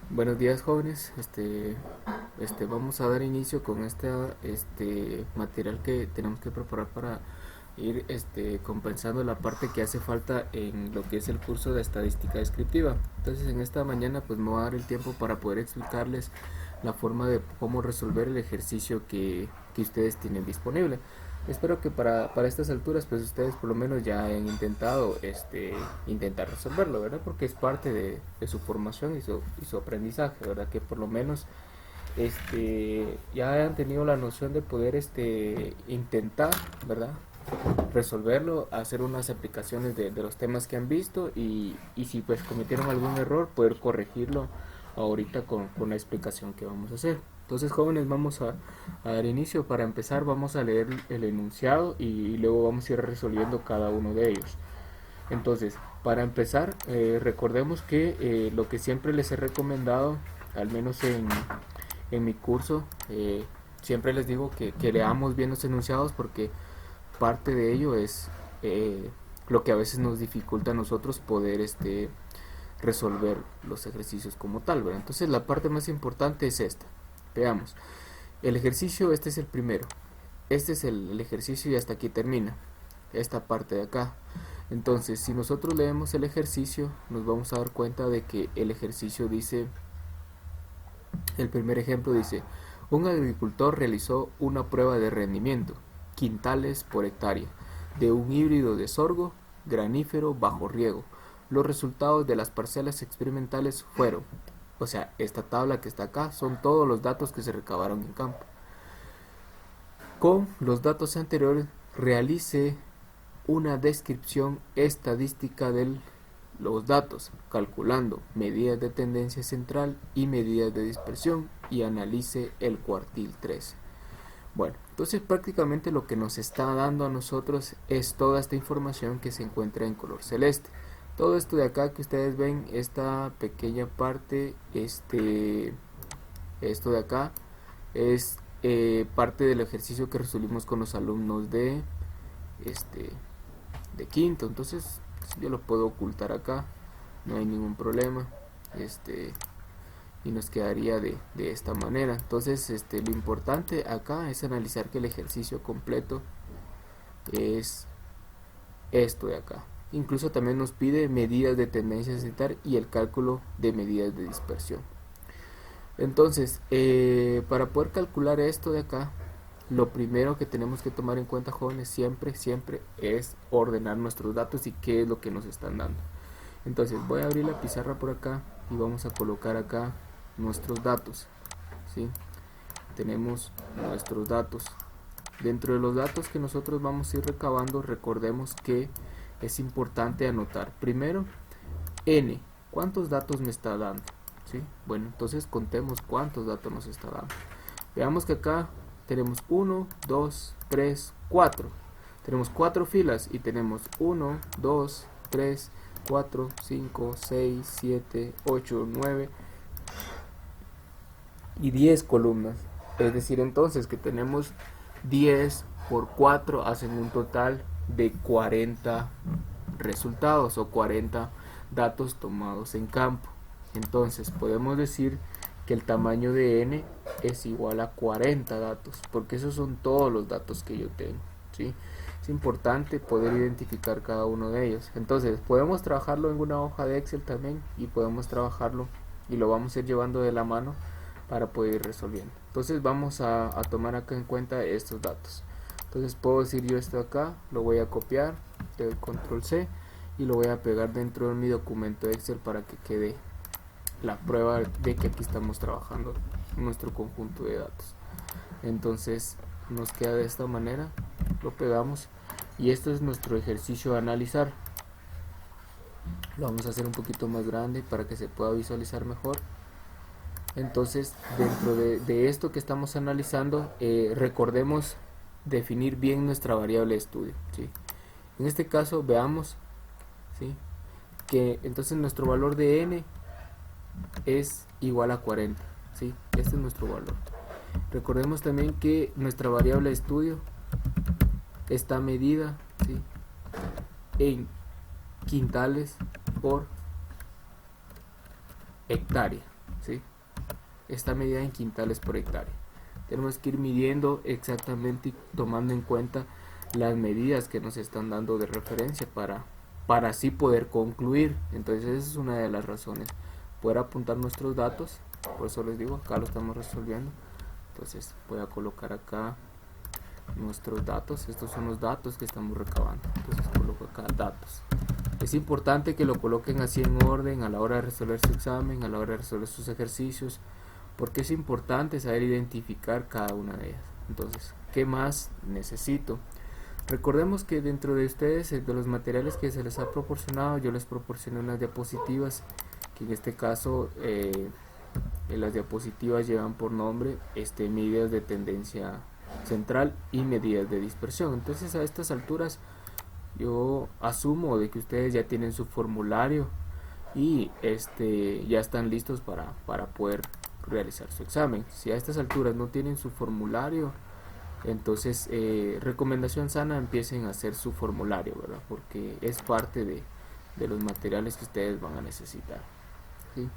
Buenos días, jóvenes. Vamos a dar inicio con material que tenemos que preparar para ir compensando la parte que hace falta en lo que es el curso de estadística descriptiva. Entonces, en esta mañana pues me voy a dar el tiempo para poder explicarles la forma de cómo resolver el ejercicio que ustedes tienen disponible. Espero que para estas alturas pues ustedes por lo menos ya hayan intentado intentar resolverlo, ¿verdad? Porque es parte de su formación y su aprendizaje, ¿verdad? Que por lo menos ya hayan tenido la noción de poder intentar, ¿verdad? Resolverlo, hacer unas aplicaciones de los temas que han visto y si pues cometieron algún error, poder corregirlo ahorita con la explicación que vamos a hacer. Entonces, jóvenes, vamos a dar inicio. Para empezar, vamos a leer el enunciado y luego vamos a ir resolviendo cada uno de ellos. Entonces, para empezar, recordemos que lo que siempre les he recomendado, al menos en mi curso, siempre les digo que leamos bien los enunciados porque parte de ello es lo que a veces nos dificulta a nosotros poder resolver los ejercicios como tal, ¿verdad? Entonces la parte más importante es esta. Veamos. El ejercicio, este es el primero. Este es el ejercicio y hasta aquí termina. Esta parte de acá. Entonces, si nosotros leemos el ejercicio, nos vamos a dar cuenta de que el ejercicio dice, el primer ejemplo dice, un agricultor realizó una prueba de rendimiento, quintales por hectárea, de un híbrido de sorgo granífero bajo riego. Los resultados de las parcelas experimentales fueron, o sea, esta tabla que está acá son todos los datos que se recabaron en campo. Con los datos anteriores realice una descripción estadística de los datos, calculando medidas de tendencia central y medidas de dispersión y analice el cuartil 3. Bueno, entonces prácticamente lo que nos está dando a nosotros es toda esta información que se encuentra en color celeste. Todo esto de acá que ustedes ven, esta pequeña parte, esto de acá, es parte del ejercicio que resolvimos con los alumnos este, de quinto. Entonces yo lo puedo ocultar acá, no hay ningún problema. Y nos quedaría de esta manera. Entonces lo importante acá es analizar que el ejercicio completo es esto de acá. Incluso también nos pide medidas de tendencia central y el cálculo de medidas de dispersión. Entonces, para poder calcular esto de acá, lo primero que tenemos que tomar en cuenta, jóvenes, siempre es ordenar nuestros datos y qué es lo que nos están dando. Entonces voy a abrir la pizarra por acá y vamos a colocar acá nuestros datos, ¿sí? Tenemos nuestros datos. Dentro de los datos que nosotros vamos a ir recabando, recordemos que es importante anotar primero n, cuántos datos me está dando, ¿sí? Bueno, entonces contemos cuántos datos nos está dando. Veamos que acá tenemos 1, 2, 3, 4. Tenemos 4 filas y tenemos 1, 2, 3, 4, 5, 6, 7, 8, 9 y 10 columnas. Es decir, entonces que tenemos 10 por 4 hacen un total de 40 resultados o 40 datos tomados en campo. Entonces podemos decir que el tamaño de n es igual a 40 datos, porque esos son todos los datos que yo tengo, ¿sí? Es importante poder identificar cada uno de ellos. Entonces podemos trabajarlo en una hoja de Excel también y podemos trabajarlo y lo vamos a ir llevando de la mano para poder ir resolviendo. Entonces vamos a tomar acá en cuenta estos datos. Entonces puedo decir yo esto acá, lo voy a copiar, le doy control C y lo voy a pegar dentro de mi documento Excel para que quede la prueba de que aquí estamos trabajando nuestro conjunto de datos. Entonces nos queda de esta manera, lo pegamos y esto es nuestro ejercicio a analizar. Lo vamos a hacer un poquito más grande para que se pueda visualizar mejor. Entonces dentro de esto que estamos analizando, recordemos definir bien nuestra variable de estudio, ¿sí? En este caso veamos, ¿sí?, que entonces nuestro valor de n es igual a 40, ¿sí? Este es nuestro valor. Recordemos también que nuestra variable de estudio está medida, ¿sí?, en quintales por hectárea, ¿sí? Está medida en quintales por hectárea. Tenemos que ir midiendo exactamente y tomando en cuenta las medidas que nos están dando de referencia para así poder concluir. Entonces esa es una de las razones, poder apuntar nuestros datos. Por eso les digo, acá lo estamos resolviendo. Entonces voy a colocar acá nuestros datos. Estos son los datos que estamos recabando. Entonces coloco acá datos. Es importante que lo coloquen así en orden a la hora de resolver su examen, a la hora de resolver sus ejercicios, porque es importante saber identificar cada una de ellas. Entonces, ¿qué más necesito? Recordemos que dentro de ustedes, de los materiales que se les ha proporcionado, yo les proporcioné unas diapositivas, que en este caso las diapositivas llevan por nombre medidas de tendencia central y medidas de dispersión. Entonces a estas alturas yo asumo de que ustedes ya tienen su formulario y ya están listos para poder realizar su examen. Si a estas alturas no tienen su formulario, entonces recomendación sana, empiecen a hacer su formulario, ¿verdad? Porque es parte de los materiales que ustedes van a necesitar, ¿sí?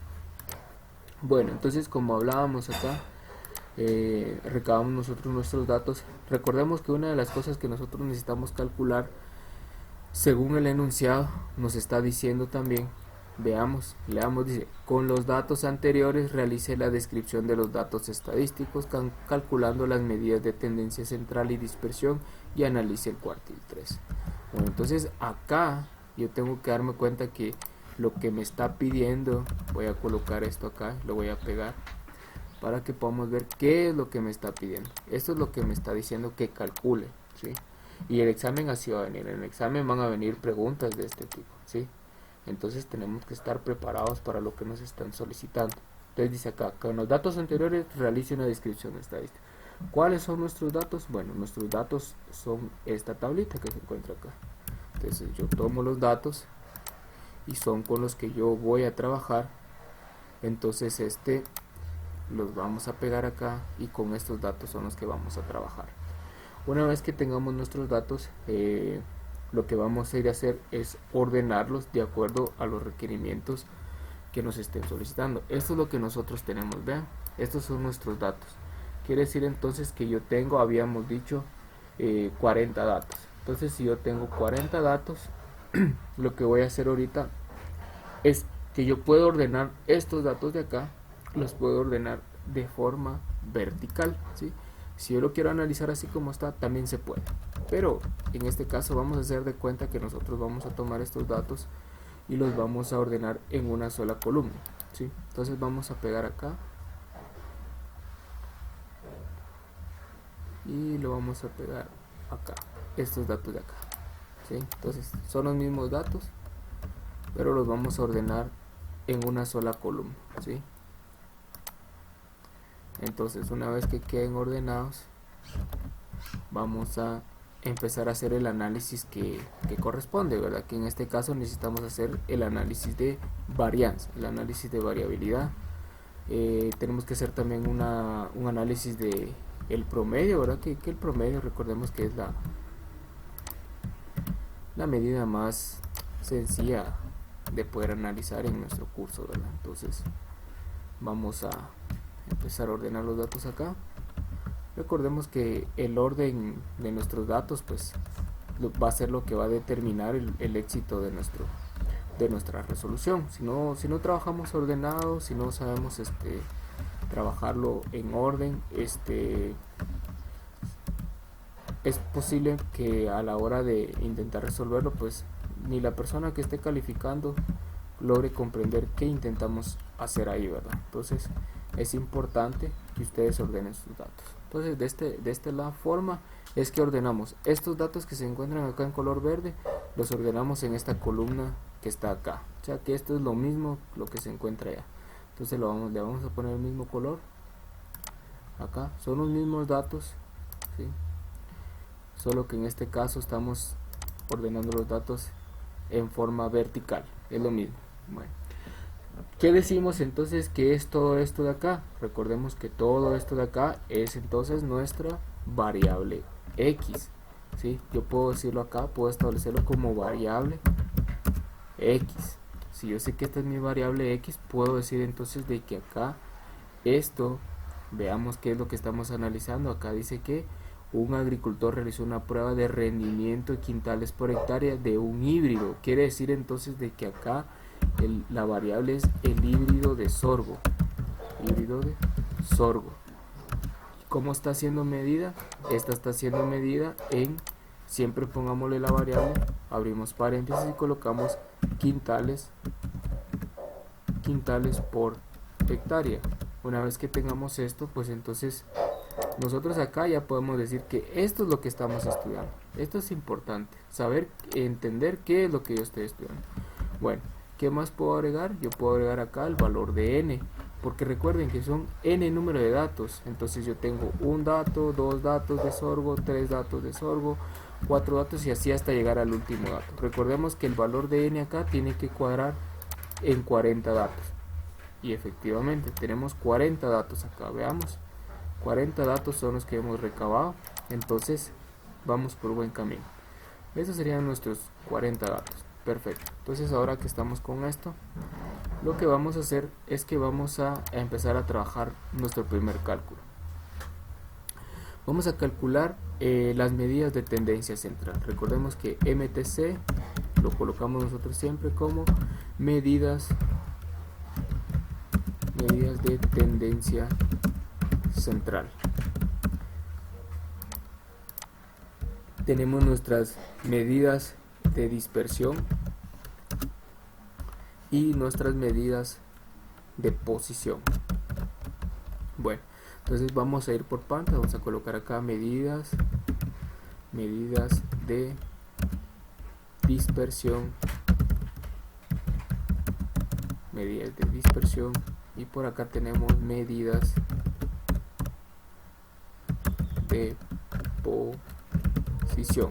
Bueno, entonces como hablábamos acá, recabamos nosotros nuestros datos. Recordemos que una de las cosas que nosotros necesitamos calcular, según el enunciado, nos está diciendo también, leamos, dice: con los datos anteriores realice la descripción de los datos estadísticos, calculando las medidas de tendencia central y dispersión, y analice el cuartil 3. Bueno, entonces acá yo tengo que darme cuenta que lo que me está pidiendo, voy a colocar esto acá, lo voy a pegar para que podamos ver qué es lo que me está pidiendo. Esto es lo que me está diciendo que calcule, ¿sí? Y el examen así va a venir. En el examen van a venir preguntas de este tipo, ¿sí? Entonces tenemos que estar preparados para lo que nos están solicitando. Entonces dice acá: con los datos anteriores realice una descripción estadística. ¿Cuáles son nuestros datos? Bueno, nuestros datos son esta tablita que se encuentra acá. Entonces yo tomo los datos y son con los que yo voy a trabajar. Entonces los vamos a pegar acá y con estos datos son los que vamos a trabajar. Una vez que tengamos nuestros datos, lo que vamos a ir a hacer es ordenarlos de acuerdo a los requerimientos que nos estén solicitando. Esto es lo que nosotros tenemos, vean, estos son nuestros datos. Quiere decir entonces que yo tengo, habíamos dicho, 40 datos. Entonces si yo tengo 40 datos, lo que voy a hacer ahorita es que yo puedo ordenar estos datos de acá, los puedo ordenar de forma vertical, ¿sí? Si yo lo quiero analizar así como está, también se puede, pero en este caso vamos a hacer de cuenta que nosotros vamos a tomar estos datos y los vamos a ordenar en una sola columna, ¿sí? Entonces vamos a pegar acá y lo vamos a pegar acá, estos datos de acá, ¿sí? Entonces son los mismos datos, pero los vamos a ordenar en una sola columna, ¿sí? Entonces una vez que queden ordenados, vamos a empezar a hacer el análisis que corresponde, ¿verdad? Que en este caso necesitamos hacer el análisis de varianza, el análisis de variabilidad. Tenemos que hacer también un análisis de el promedio, ¿verdad? Que el promedio, recordemos que es la medida más sencilla de poder analizar en nuestro curso, ¿verdad? Entonces vamos a empezar a ordenar los datos acá. Recordemos que el orden de nuestros datos pues va a ser lo que va a determinar el éxito de nuestra resolución. Si no trabajamos ordenado, si no sabemos trabajarlo en orden, es posible que a la hora de intentar resolverlo pues ni la persona que esté calificando logre comprender qué intentamos hacer ahí, ¿verdad? Entonces es importante que ustedes ordenen sus datos. Entonces de esta forma es que ordenamos estos datos que se encuentran acá en color verde, los ordenamos en esta columna que está acá, o sea que esto es lo mismo lo que se encuentra allá. Entonces le vamos a poner el mismo color acá, son los mismos datos, ¿sí? Solo que en este caso estamos ordenando los datos en forma vertical, es lo mismo. Bueno, ¿qué decimos entonces que es todo esto de acá? Recordemos que todo esto de acá es entonces nuestra variable X, ¿sí? Yo puedo decirlo acá, puedo establecerlo como variable X, si yo sé que esta es mi variable x, puedo decir entonces de que acá esto, veamos qué es lo que estamos analizando. Acá dice que un agricultor realizó una prueba de rendimiento de quintales por hectárea de un híbrido. Quiere decir entonces de que acá la variable es el híbrido de sorgo. Híbrido de sorgo. ¿Cómo está siendo medida? Esta está siendo medida en, siempre pongámosle la variable, abrimos paréntesis y colocamos quintales por hectárea. Una vez que tengamos esto, pues entonces nosotros acá ya podemos decir que esto es lo que estamos estudiando. Esto es importante, saber, entender qué es lo que yo estoy estudiando. Bueno, ¿qué más puedo agregar? Yo puedo agregar acá el valor de n, porque recuerden que son n número de datos. Entonces yo tengo un dato, dos datos de sorgo, tres datos de sorgo, cuatro datos y así hasta llegar al último dato. Recordemos que el valor de n acá tiene que cuadrar en 40 datos. Y efectivamente tenemos 40 datos acá, veamos. 40 datos son los que hemos recabado, entonces vamos por buen camino. Esos serían nuestros 40 datos. Perfecto. Entonces ahora que estamos con esto, lo que vamos a hacer es que vamos a empezar a trabajar nuestro primer cálculo. Vamos a calcular las medidas de tendencia central. Recordemos que MTC lo colocamos nosotros siempre como medidas de tendencia central. Tenemos nuestras medidas de dispersión y nuestras medidas de posición. Bueno, entonces vamos a ir por partes. Vamos a colocar acá medidas de dispersión, y por acá tenemos medidas de posición.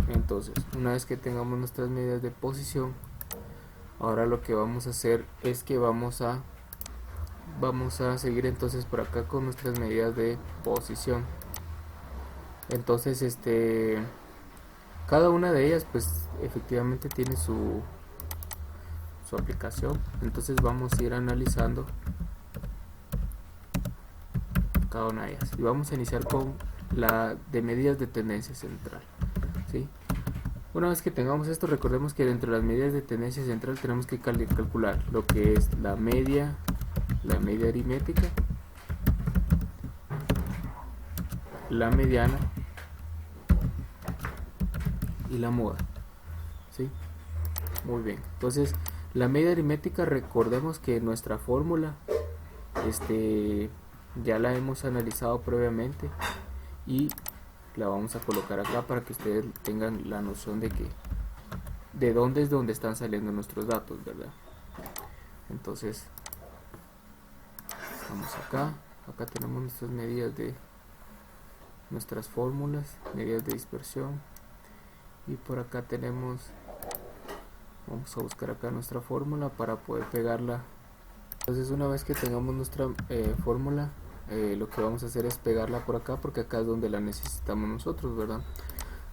Entonces, una vez que tengamos nuestras medidas de posición, ahora lo que vamos a hacer es que vamos a seguir entonces por acá con nuestras medidas de posición. Entonces cada una de ellas pues efectivamente tiene su aplicación. Entonces vamos a ir analizando cada una de ellas y vamos a iniciar con la de medidas de tendencia central, ¿sí? Una vez que tengamos esto, recordemos que dentro de las medidas de tendencia central tenemos que calcular lo que es la media aritmética, la mediana y la moda, ¿sí? Muy bien. Entonces, la media aritmética, recordemos que nuestra fórmula ya la hemos analizado previamente y la vamos a colocar acá para que ustedes tengan la noción de dónde es donde están saliendo nuestros datos, ¿verdad? Entonces vamos acá tenemos nuestras medidas de nuestras fórmulas, medidas de dispersión, y por acá tenemos, vamos a buscar acá nuestra fórmula para poder pegarla. Entonces una vez que tengamos nuestra fórmula, lo que vamos a hacer es pegarla por acá, porque acá es donde la necesitamos nosotros, ¿verdad?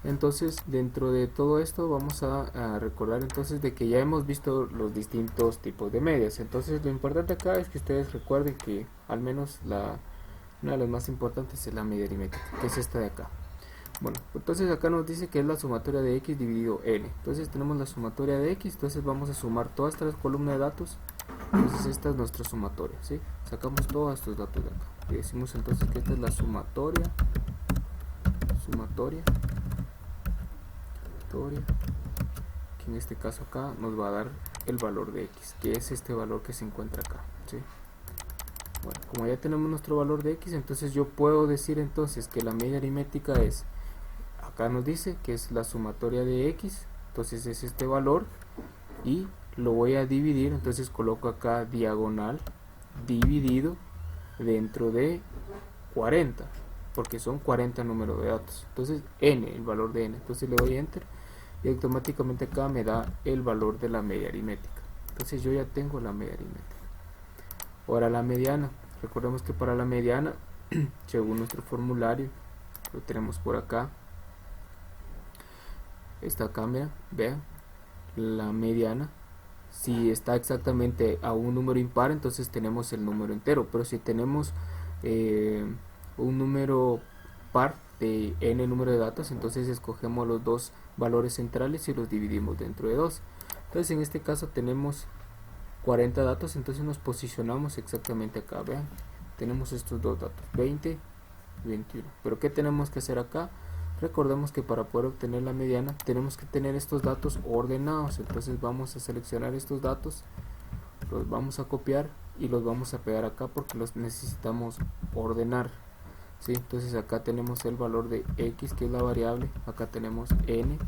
Entonces dentro de todo esto vamos a recordar entonces de que ya hemos visto los distintos tipos de medias. Entonces lo importante acá es que ustedes recuerden que al menos una de las más importantes es la media aritmética, que es esta de acá. Bueno, entonces acá nos dice que es la sumatoria de x dividido n. Entonces tenemos la sumatoria de x, entonces vamos a sumar toda esta columna de datos. Entonces esta es nuestra sumatoria, ¿sí? Sacamos todos estos datos de acá y decimos entonces que esta es la sumatoria, que en este caso acá nos va a dar el valor de x, que es este valor que se encuentra acá, ¿sí? Bueno, como ya tenemos nuestro valor de x, entonces yo puedo decir entonces que la media aritmética es, acá nos dice que es la sumatoria de x, entonces es este valor y lo voy a dividir, entonces coloco acá diagonal dividido dentro de 40, porque son 40 números de datos, entonces n, el valor de n, entonces le doy enter y automáticamente acá me da el valor de la media aritmética. Entonces yo ya tengo la media aritmética. Ahora la mediana, recordemos que para la mediana según nuestro formulario lo tenemos por acá, esta cámara, vean, la mediana. Si está exactamente a un número impar, entonces tenemos el número entero, pero si tenemos un número par de n número de datos, entonces escogemos los dos valores centrales y los dividimos dentro de 2. Entonces en este caso tenemos 40 datos, entonces nos posicionamos exactamente acá. Vean, tenemos estos dos datos, 20 y 21. Pero ¿qué tenemos que hacer acá? Recordemos que para poder obtener la mediana tenemos que tener estos datos ordenados. Entonces vamos a seleccionar estos datos, los vamos a copiar y los vamos a pegar acá porque los necesitamos ordenar, ¿sí? Entonces acá tenemos el valor de x, que es la variable, acá tenemos n.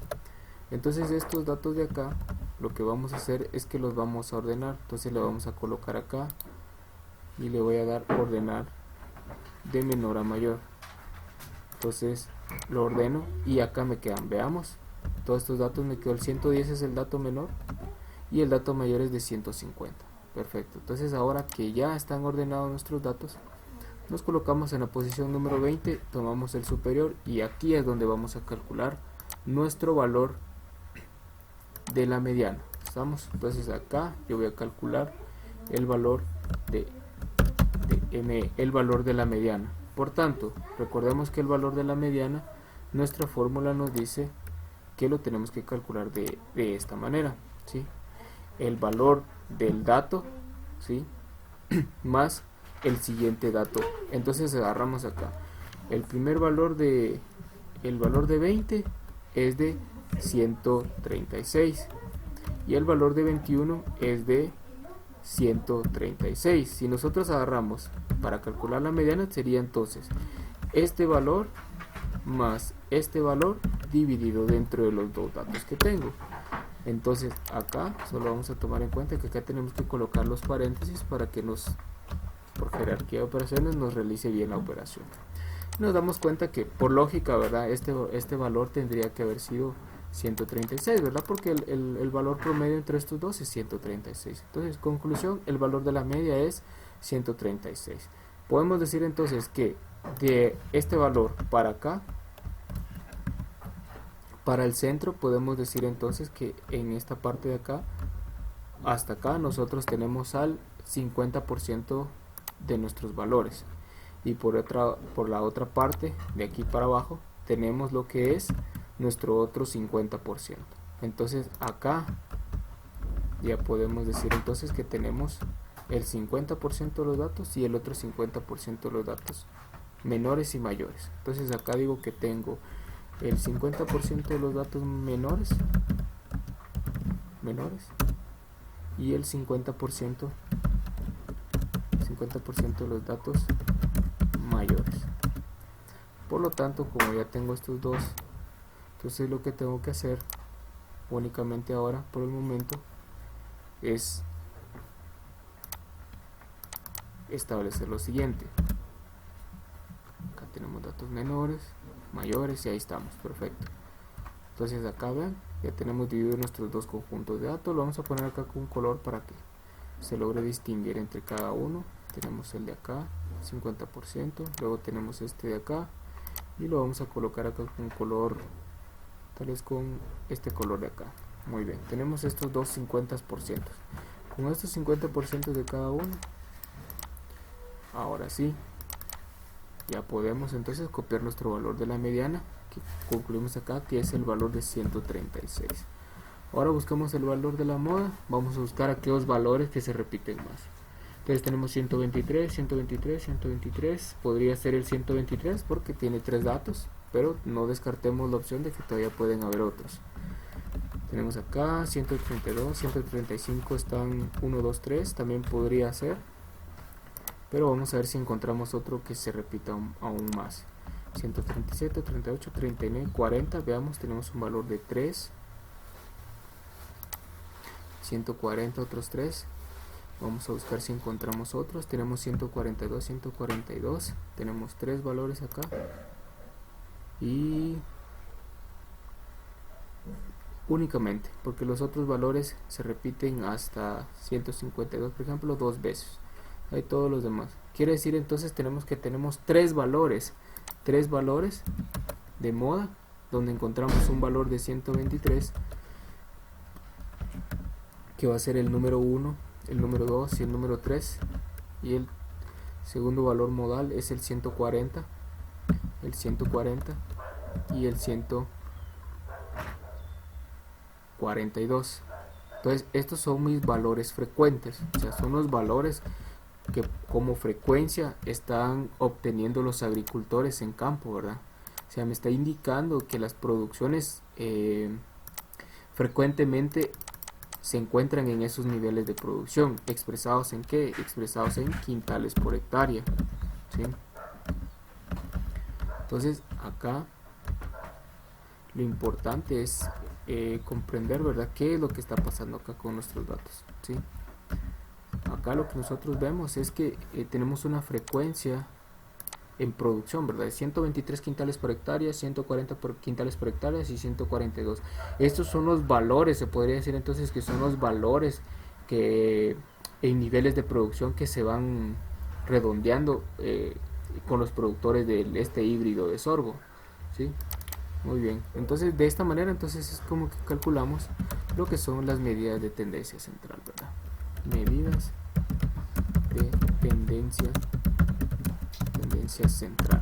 Entonces estos datos de acá, lo que vamos a hacer es que los vamos a ordenar. Entonces le vamos a colocar acá y le voy a dar ordenar de menor a mayor. Entonces lo ordeno y acá me quedan, veamos, todos estos datos me quedó el 110 es el dato menor y el dato mayor es de 150. Perfecto. Entonces ahora que ya están ordenados nuestros datos, nos colocamos en la posición número 20, tomamos el superior y aquí es donde vamos a calcular nuestro valor de la mediana. ¿Estamos? Entonces acá yo voy a calcular el valor de ME, el valor de la mediana. Por tanto, recordemos que el valor de la mediana, nuestra fórmula nos dice que lo tenemos que calcular de esta manera, ¿sí? El valor del dato, ¿sí? Más el siguiente dato. Entonces agarramos acá el primer valor de 20 es de 136 y el valor de 21 es de 136. Si nosotros agarramos para calcular la mediana, sería entonces este valor más este valor dividido dentro de los dos datos que tengo. Entonces acá solo vamos a tomar en cuenta que acá tenemos que colocar los paréntesis para que por jerarquía de operaciones nos realice bien la operación. Nos damos cuenta que por lógica, ¿verdad? Este valor tendría que haber sido 136, ¿verdad? Porque el valor promedio entre estos dos es 136. Entonces, conclusión, el valor de la media es 136. Podemos decir entonces que de este valor para acá, para el centro, podemos decir entonces que en esta parte de acá hasta acá nosotros tenemos al 50% de nuestros valores, y por la otra parte de aquí para abajo tenemos lo que es nuestro otro 50%. Entonces acá ya podemos decir entonces que tenemos el 50% de los datos y el otro 50% de los datos menores y mayores. Entonces acá digo que tengo el 50% de los datos menores y el 50% de los datos mayores. Por lo tanto, como ya tengo estos dos, entonces lo que tengo que hacer únicamente ahora por el momento es establecer lo siguiente. Acá tenemos datos menores, mayores y ahí estamos, perfecto. Entonces acá ven, ya tenemos dividido nuestros dos conjuntos de datos. Lo vamos a poner acá con un color para que se logre distinguir entre cada uno. Tenemos el de acá, 50%, luego tenemos este de acá y lo vamos a colocar acá con un color, tal vez con este color de acá. Muy bien, tenemos estos dos 50%. Con estos 50% de cada uno, ahora sí, ya podemos entonces copiar nuestro valor de la mediana, que concluimos acá, que es el valor de 136. Ahora buscamos el valor de la moda, vamos a buscar aquellos valores que se repiten más. Entonces tenemos 123, 123, 123, podría ser el 123 porque tiene 3 datos, pero no descartemos la opción de que todavía pueden haber otros. Tenemos acá 132, 135 están 1, 2, 3, también podría ser, pero vamos a ver si encontramos otro que se repita aún más. 137, 38, 39, 40, veamos, tenemos un valor de 3, 140 otros 3. Vamos a buscar si encontramos otros. Tenemos 142, 142. Tenemos 3 valores acá. Y únicamente, porque los otros valores se repiten hasta 152, por ejemplo, 2 veces. Hay todos los demás. Quiere decir entonces tenemos 3 valores. 3 valores de moda, donde encontramos un valor de 123 que va a ser el número 1, el número 2 y el número 3, y el segundo valor modal es el 140 y el 142. Entonces estos son mis valores frecuentes, o sea, son los valores que como frecuencia están obteniendo los agricultores en campo, ¿verdad? O sea, me está indicando que las producciones frecuentemente se encuentran en esos niveles de producción. ¿Expresados en qué? Expresados en quintales por hectárea, ¿sí? Entonces acá lo importante es comprender, ¿verdad?, qué es lo que está pasando acá con nuestros datos, ¿sí? Acá lo que nosotros vemos es que tenemos una frecuencia en producción, ¿verdad? 123 quintales por hectárea, 140 quintales por hectárea y 142. Estos son los valores, se podría decir entonces que son los valores que en niveles de producción que se van redondeando con los productores de este híbrido de sorgo, ¿sí? Muy bien, entonces de esta manera entonces es como que calculamos lo que son las medidas de tendencia central, ¿verdad? Medidas de tendencia central.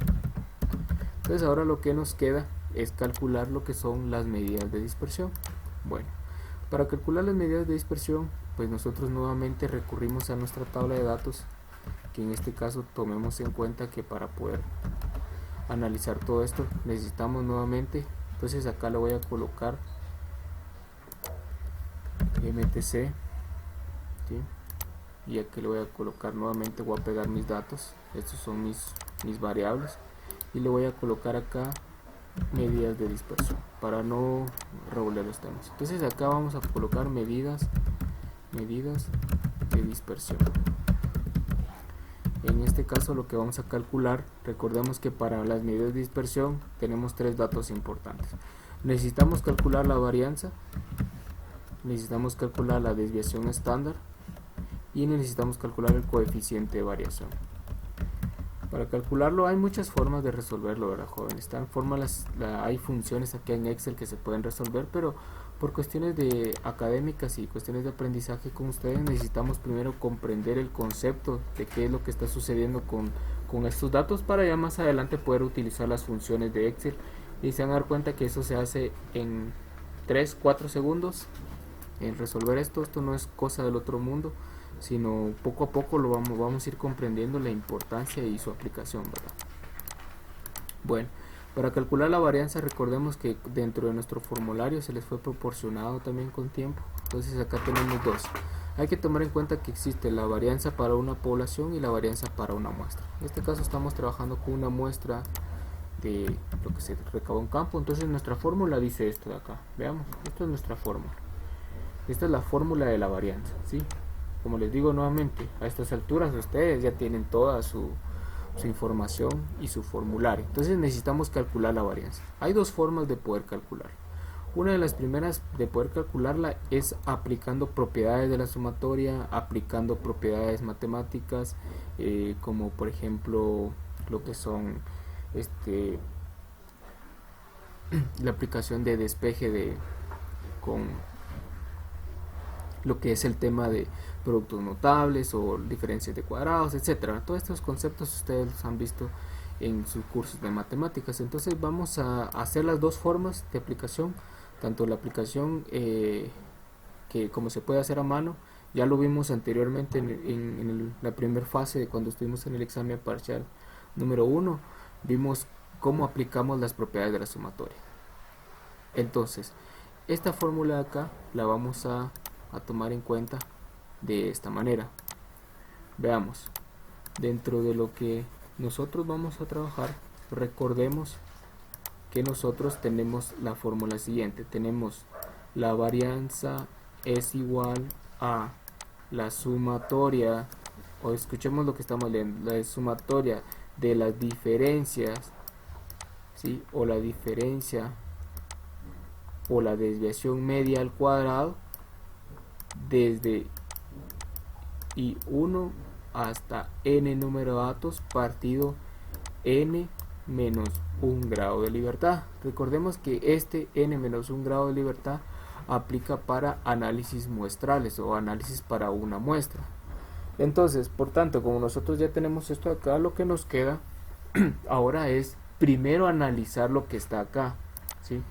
Entonces ahora lo que nos queda es calcular lo que son las medidas de dispersión. Bueno, para calcular las medidas de dispersión, pues nosotros nuevamente recurrimos a nuestra tabla de datos, que en este caso tomemos en cuenta que para poder analizar todo esto necesitamos nuevamente, entonces acá le voy a colocar MTC, ¿sí? Y aquí le voy a colocar nuevamente, voy a pegar mis datos, estos son mis variables, y le voy a colocar acá medidas de dispersión para no revolver los temas. Entonces acá vamos a colocar medidas de dispersión. En este caso lo que vamos a calcular, recordemos que para las medidas de dispersión tenemos tres datos importantes. Necesitamos calcular la varianza, necesitamos calcular la desviación estándar y necesitamos calcular el coeficiente de variación. Para calcularlo hay muchas formas de resolverlo, ¿verdad, jóvenes? Hay funciones aquí en Excel que se pueden resolver, pero por cuestiones de académicas y cuestiones de aprendizaje con ustedes necesitamos primero comprender el concepto de qué es lo que está sucediendo con estos datos para ya más adelante poder utilizar las funciones de Excel, y se van a dar cuenta que eso se hace en 3-4 segundos en resolver esto no es cosa del otro mundo, sino poco a poco lo vamos a ir comprendiendo la importancia y su aplicación, ¿verdad? Bueno, para calcular la varianza recordemos que dentro de nuestro formulario se les fue proporcionado también con tiempo, entonces acá tenemos dos. Hay que tomar en cuenta que existe la varianza para una población y la varianza para una muestra. En este caso estamos trabajando con una muestra de lo que se recabó en campo, entonces nuestra fórmula dice esto de acá, veamos, esta es nuestra fórmula, esta es la fórmula de la varianza, ¿sí? Como les digo nuevamente, a estas alturas ustedes ya tienen toda su información y su formulario, entonces necesitamos calcular la varianza. Hay dos formas de poder calcular. Una de las primeras de poder calcularla es aplicando propiedades de la sumatoria, aplicando propiedades matemáticas, como por ejemplo lo que son la aplicación de despeje con lo que es el tema de productos notables o diferencias de cuadrados, etcétera. Todos estos conceptos ustedes los han visto en sus cursos de matemáticas. Entonces vamos a hacer las dos formas de aplicación, tanto la aplicación que como se puede hacer a mano, ya lo vimos anteriormente en la primera fase de cuando estuvimos en el examen parcial número 1, vimos cómo aplicamos las propiedades de la sumatoria. Entonces esta fórmula de acá la vamos a tomar en cuenta de esta manera. Veamos, dentro de lo que nosotros vamos a trabajar, recordemos que nosotros tenemos la fórmula siguiente. Tenemos la varianza es igual a la sumatoria, o escuchemos lo que estamos leyendo, la sumatoria de las diferencias, ¿sí? O la diferencia o la desviación media al cuadrado desde I1 hasta n número de datos partido n menos 1 grado de libertad. Recordemos que este n menos 1 grado de libertad aplica para análisis muestrales o análisis para una muestra. Entonces, por tanto, como nosotros ya tenemos esto acá, lo que nos queda ahora es primero analizar lo que está acá, ¿sí?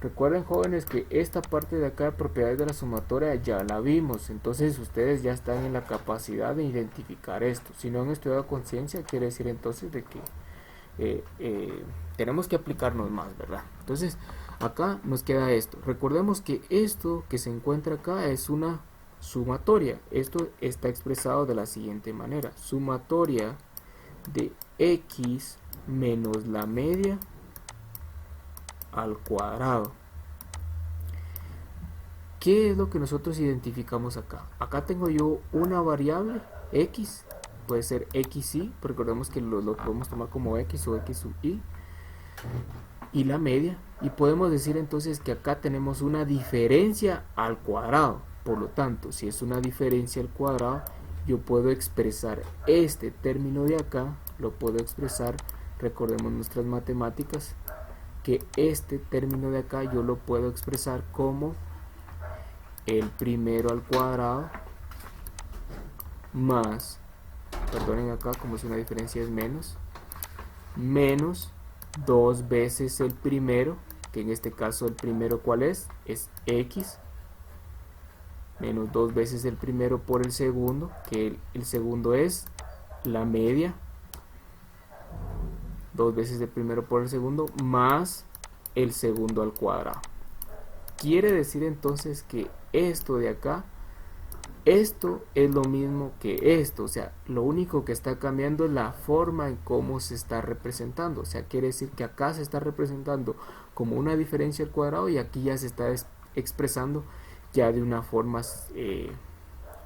Recuerden, jóvenes, que esta parte de acá de propiedades de la sumatoria ya la vimos, entonces ustedes ya están en la capacidad de identificar esto. Si no han estudiado conciencia, quiere decir entonces de que tenemos que aplicarnos más, ¿verdad? Entonces, acá nos queda esto. Recordemos que esto que se encuentra acá es una sumatoria. Esto está expresado de la siguiente manera: sumatoria de x menos la media al cuadrado. ¿Qué es lo que nosotros identificamos acá? Acá tengo yo una variable x, puede ser xy, recordemos que lo podemos tomar como x o x sub y la media, y podemos decir entonces que acá tenemos una diferencia al cuadrado. Por lo tanto, si es una diferencia al cuadrado, yo puedo expresar este término de acá, lo puedo expresar, recordemos nuestras matemáticas, que este término de acá yo lo puedo expresar como el primero al cuadrado más, perdonen acá como es una diferencia es menos 2 veces el primero, que en este caso el primero ¿cuál es? Es x, menos 2 veces el primero por el segundo, que el segundo es la media, 2 veces el primero por el segundo, más el segundo al cuadrado. Quiere decir entonces que esto de acá, esto es lo mismo que esto, o sea, lo único que está cambiando es la forma en cómo se está representando. O sea, quiere decir que acá se está representando como una diferencia al cuadrado y aquí ya se está expresando ya de una forma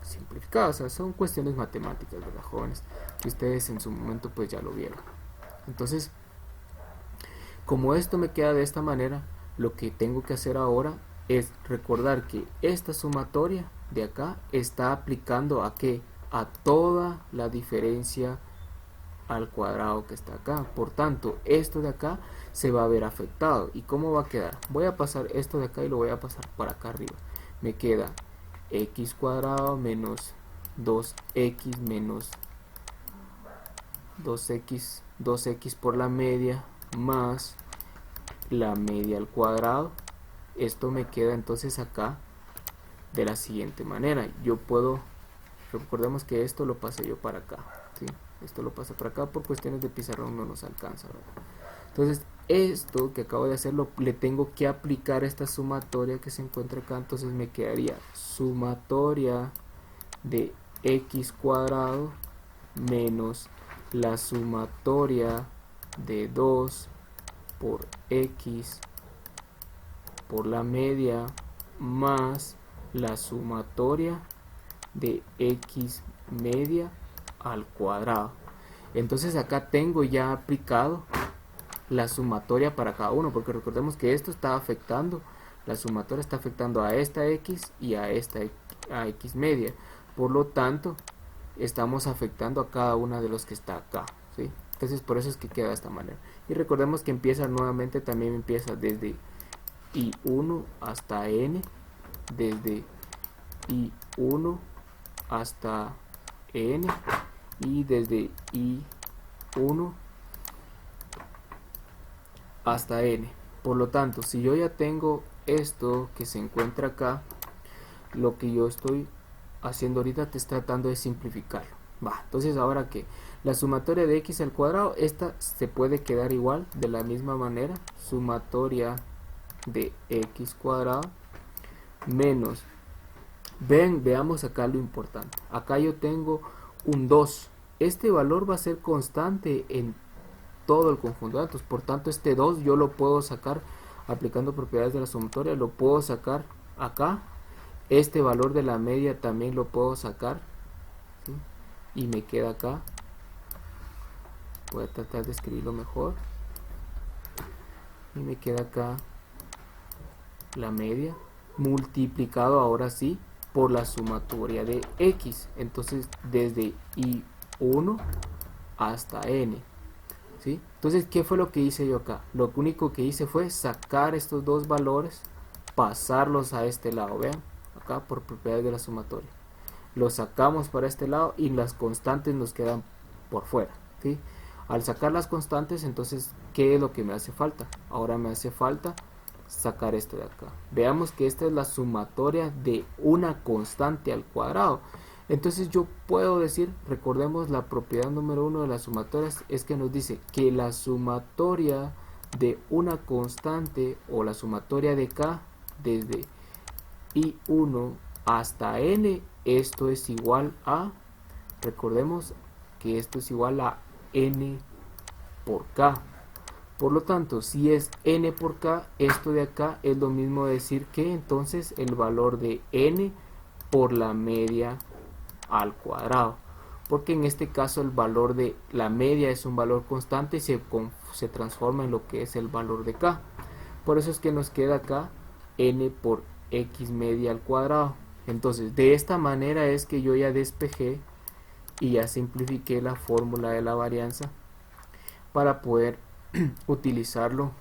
simplificada. O sea, son cuestiones matemáticas, ¿verdad, jóvenes? Que ustedes en su momento pues ya lo vieron. Entonces, como esto me queda de esta manera, lo que tengo que hacer ahora es recordar que esta sumatoria de acá está aplicando a ¿qué? A toda la diferencia al cuadrado que está acá. Por tanto, esto de acá se va a ver afectado. ¿Y cómo va a quedar? Voy a pasar esto de acá y lo voy a pasar para acá arriba. Me queda x cuadrado menos 2x menos 2x por la media más la media al cuadrado. Esto me queda entonces acá de la siguiente manera. Yo puedo, recordemos que esto lo pasé yo para acá, ¿sí? Esto lo pasé para acá, por cuestiones de pizarrón no nos alcanza, ¿verdad? Entonces esto que acabo de hacerlo le tengo que aplicar esta sumatoria que se encuentra acá. Entonces me quedaría sumatoria de x cuadrado menos la sumatoria de 2 por x por la media más la sumatoria de x media al cuadrado. Entonces acá tengo ya aplicado la sumatoria para cada uno, porque recordemos que esto está afectando, la sumatoria está afectando a esta x y a esta a x media. Por lo tanto, estamos afectando a cada una de los que está acá, ¿sí? Entonces por eso es que queda de esta manera. Y recordemos que empieza nuevamente, también empieza desde I1 hasta N, desde I1 hasta N y desde I1 hasta N. Por lo tanto, si yo ya tengo esto que se encuentra acá, lo que yo estoy haciendo ahorita es tratando de simplificarlo. Entonces ahora que la sumatoria de x al cuadrado, esta se puede quedar igual de la misma manera, sumatoria de x cuadrado menos, veamos acá lo importante, acá yo tengo un 2, este valor va a ser constante en todo el conjunto de datos, por tanto este 2 yo lo puedo sacar aplicando propiedades de la sumatoria, lo puedo sacar acá, este valor de la media también lo puedo sacar, ¿sí? Y me queda acá, voy a tratar de escribirlo mejor, y me queda acá la media multiplicado ahora sí por la sumatoria de x, entonces desde I1 hasta N, ¿sí? Entonces, ¿qué fue lo que hice yo acá? Lo único que hice fue sacar estos dos valores, pasarlos a este lado, vean, acá por propiedades de la sumatoria. Los sacamos para este lado y las constantes nos quedan por fuera, ¿sí? Al sacar las constantes, entonces, ¿qué es lo que me hace falta? Ahora me hace falta sacar esto de acá. Veamos que esta es la sumatoria de una constante al cuadrado. Entonces yo puedo decir, recordemos la propiedad número 1 de las sumatorias, es que nos dice que la sumatoria de una constante o la sumatoria de k desde i1 hasta n, esto es igual a, recordemos que esto es igual a n por k. Por lo tanto, si es n por k, esto de acá es lo mismo decir que entonces el valor de n por la media al cuadrado, porque en este caso el valor de la media es un valor constante y se transforma en lo que es el valor de k. Por eso es que nos queda acá n por x media al cuadrado. Entonces, de esta manera es que yo ya despejé y ya simplifiqué la fórmula de la varianza para poder utilizarlo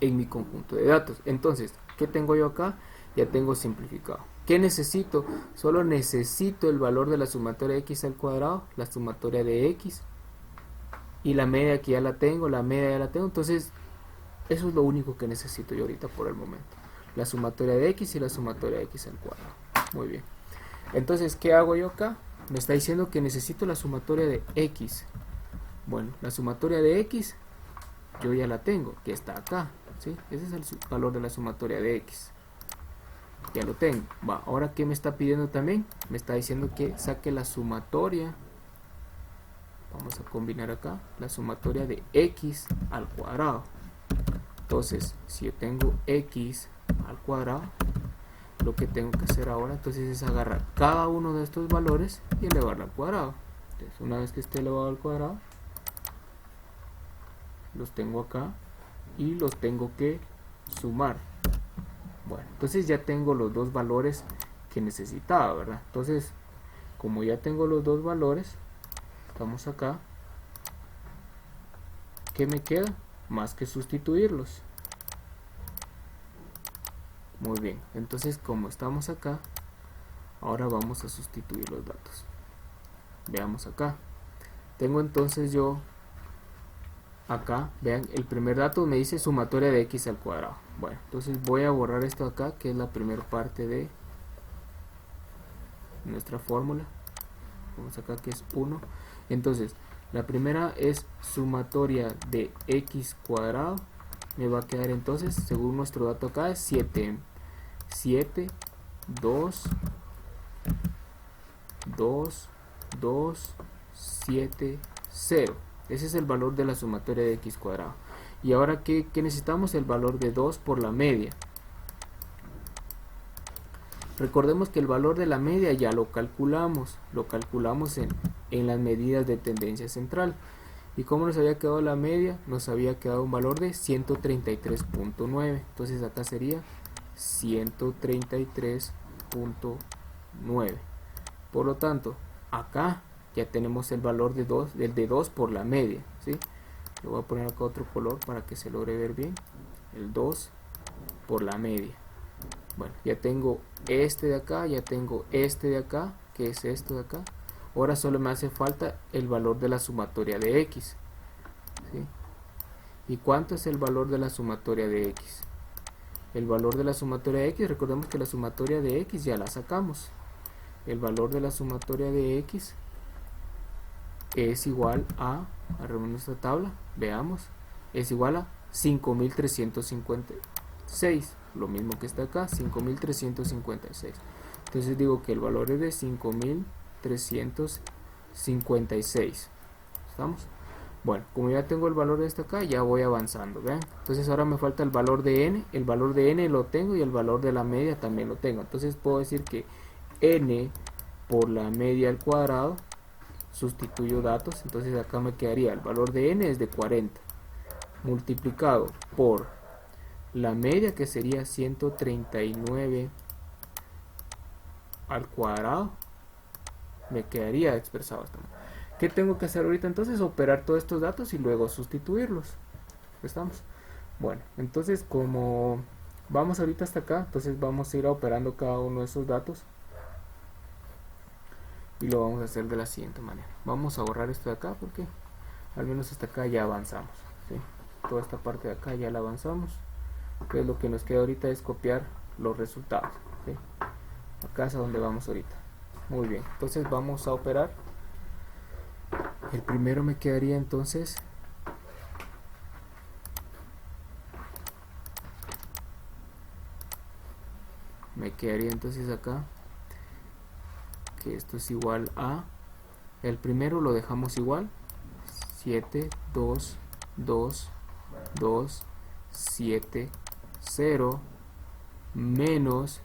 en mi conjunto de datos. Entonces, ¿qué tengo yo acá? Ya tengo simplificado. ¿Qué necesito? Solo necesito el valor de la sumatoria de x al cuadrado, la sumatoria de x, y la media que ya la tengo, entonces eso es lo único que necesito yo ahorita por el momento. La sumatoria de x y la sumatoria de x al cuadrado. Muy bien. Entonces, ¿qué hago yo acá? Me está diciendo que necesito la sumatoria de x. Bueno, la sumatoria de x yo ya la tengo, que está acá, ¿sí? Ese es el valor de la sumatoria de x. Ya lo tengo. Va, ahora ¿qué me está pidiendo también? Me está diciendo que saque la sumatoria. Vamos a combinar acá la sumatoria de x al cuadrado. Entonces, si yo tengo x al cuadrado, lo que tengo que hacer ahora entonces es agarrar cada uno de estos valores y elevarlo al cuadrado. Entonces, una vez que esté elevado al cuadrado, los tengo acá y los tengo que sumar. Bueno, entonces ya tengo los dos valores que necesitaba, ¿verdad? Entonces, como ya tengo los dos valores, estamos acá, ¿qué me queda? Más que sustituirlos. Muy bien, entonces como estamos acá, ahora vamos a sustituir los datos. Veamos acá. Tengo entonces yo acá, vean, el primer dato me dice sumatoria de x al cuadrado. Bueno, entonces voy a borrar esto acá, que es la primera parte de nuestra fórmula. Vamos acá que es 1. Entonces, la primera es sumatoria de x cuadrado. Me va a quedar entonces, según nuestro dato acá, es 7, 2, 7, 0. Ese es el valor de la sumatoria de x cuadrado. Y ahora, ¿qué necesitamos? El valor de 2 por la media. Recordemos que el valor de la media ya lo calculamos en las medidas de tendencia central. ¿Y cómo nos había quedado la media? Nos había quedado un valor de 133.9. Entonces acá sería 133.9. Por lo tanto, acá ya tenemos el valor de 2, del de 2 por la media, ¿sí? Le voy a poner acá otro color para que se logre ver bien. El 2 por la media. Bueno, ya tengo este de acá, ya tengo este de acá, que es esto de acá. Ahora solo me hace falta el valor de la sumatoria de x, ¿sí? ¿Y cuánto es el valor de la sumatoria de x? El valor de la sumatoria de x, recordemos que la sumatoria de x ya la sacamos. El valor de la sumatoria de x es igual a nuestra tabla, veamos, es igual a 5356, lo mismo que está acá, 5356. Entonces digo que el valor es de 5356. ¿Estamos? Bueno, como ya tengo el valor de esto acá, ya voy avanzando, ¿vean? Entonces ahora me falta el valor de n, el valor de n lo tengo y el valor de la media también lo tengo. Entonces puedo decir que n por la media al cuadrado, sustituyo datos, entonces acá me quedaría el valor de n es de 40, multiplicado por la media, que sería 139 al cuadrado, me quedaría expresado hasta. ¿Qué tengo que hacer ahorita entonces? Operar todos estos datos y luego sustituirlos. ¿Estamos? Bueno, entonces como vamos ahorita hasta acá, entonces vamos a ir operando cada uno de esos datos y lo vamos a hacer de la siguiente manera. Vamos a borrar esto de acá porque al menos hasta acá ya avanzamos, ¿sí? Toda esta parte de acá ya la avanzamos. Entonces lo que nos queda ahorita es copiar los resultados, ¿sí? Acá es a donde vamos ahorita. Muy bien, entonces vamos a operar. El primero me quedaría entonces acá que esto es igual a, el primero lo dejamos igual, 7 2 2 2 7 0 menos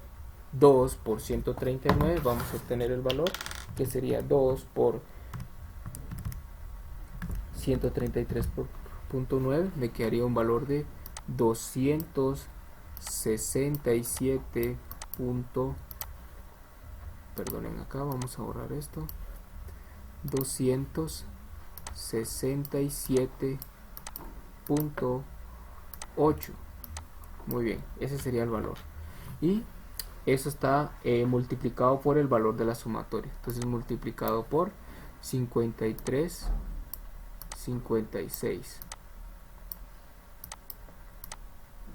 2 por 139. Vamos a obtener el valor que sería 2 por 133.9. Me quedaría un valor de 267. Perdonen, acá vamos a borrar esto. 267.8. Muy bien, ese sería el valor. Y eso está multiplicado por el valor de la sumatoria. Entonces multiplicado por 53, 56.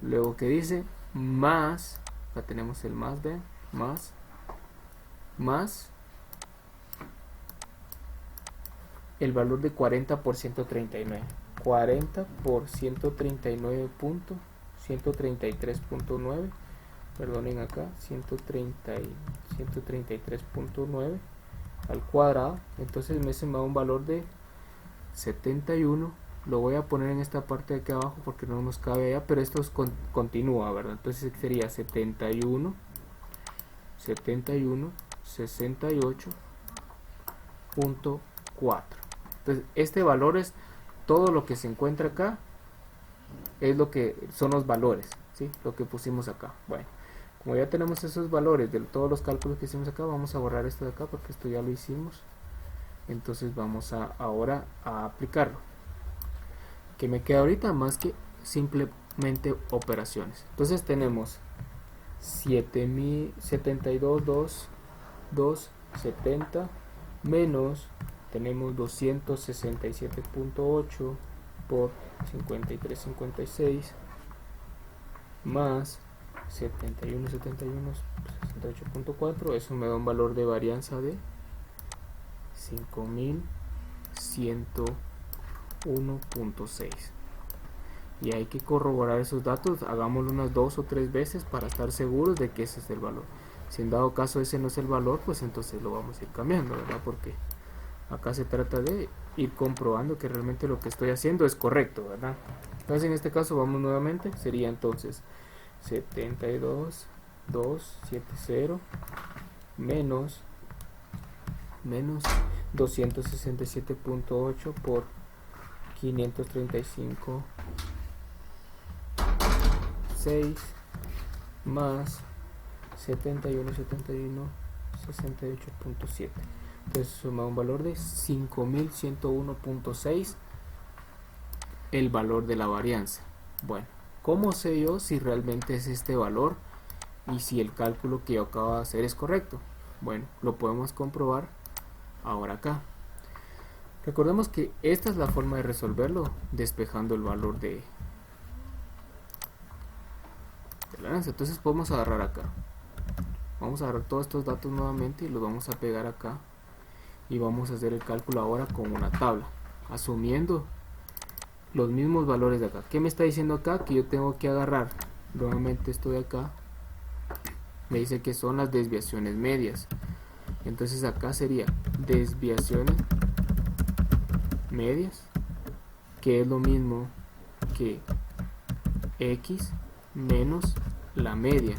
Luego que dice más, acá tenemos el más, ¿ven? Más el valor de 40 por 139. 40 por 133.9, perdonen acá, 133.9 al cuadrado. Entonces me da un valor de 71. Lo voy a poner en esta parte de aquí abajo porque no nos cabe allá, pero esto continúa, ¿verdad? Entonces sería 71 68.4. Entonces este valor es todo lo que se encuentra acá, es lo que son los valores, ¿sí? Lo que pusimos acá. Bueno, como ya tenemos esos valores de todos los cálculos que hicimos acá, vamos a borrar esto de acá porque esto ya lo hicimos. Entonces vamos ahora a aplicarlo. Que me queda ahorita más que simplemente operaciones. Entonces tenemos 72.270 menos, tenemos 267.8 por 53.56 más 68.4. Eso me da un valor de varianza de 5101.6. y hay que corroborar esos datos. Hagámoslo unas 2 o 3 veces para estar seguros de que ese es el valor. Si en dado caso ese no es el valor, pues entonces lo vamos a ir cambiando, ¿verdad? Porque acá se trata de ir comprobando que realmente lo que estoy haciendo es correcto, ¿verdad? Entonces en este caso vamos nuevamente, sería entonces 72.270 menos 267.8 por 535.6 más 68.7. Entonces suma un valor de 5101.6, el valor de la varianza. Bueno, ¿cómo sé yo si realmente es este valor y si el cálculo que yo acabo de hacer es correcto? Bueno, lo podemos comprobar ahora acá. Recordemos que esta es la forma de resolverlo, despejando el valor de la varianza. Entonces podemos agarrar acá, vamos a agarrar todos estos datos nuevamente y los vamos a pegar acá y vamos a hacer el cálculo ahora con una tabla, asumiendo los mismos valores de acá. ¿Qué me está diciendo acá? Que yo tengo que agarrar nuevamente esto de acá, me dice que son las desviaciones medias. Entonces acá sería desviaciones medias, que es lo mismo que x menos la media.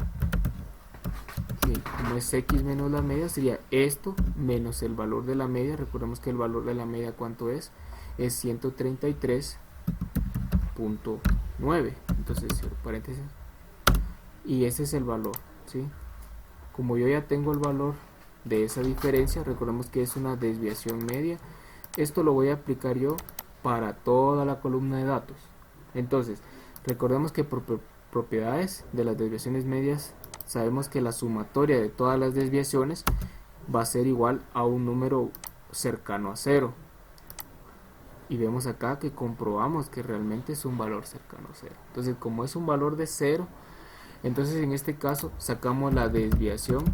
Como es x menos la media, sería esto menos el valor de la media. Recordemos que el valor de la media, ¿cuánto es? Es 133.9. entonces paréntesis, y ese es el valor, ¿sí? Como yo ya tengo el valor de esa diferencia, recordemos que es una desviación media, esto lo voy a aplicar yo para toda la columna de datos. Entonces recordemos que por propiedades de las desviaciones medias, sabemos que la sumatoria de todas las desviaciones va a ser igual a un número cercano a 0. Y vemos acá que comprobamos que realmente es un valor cercano a 0. Entonces, como es un valor de 0, entonces en este caso sacamos la desviación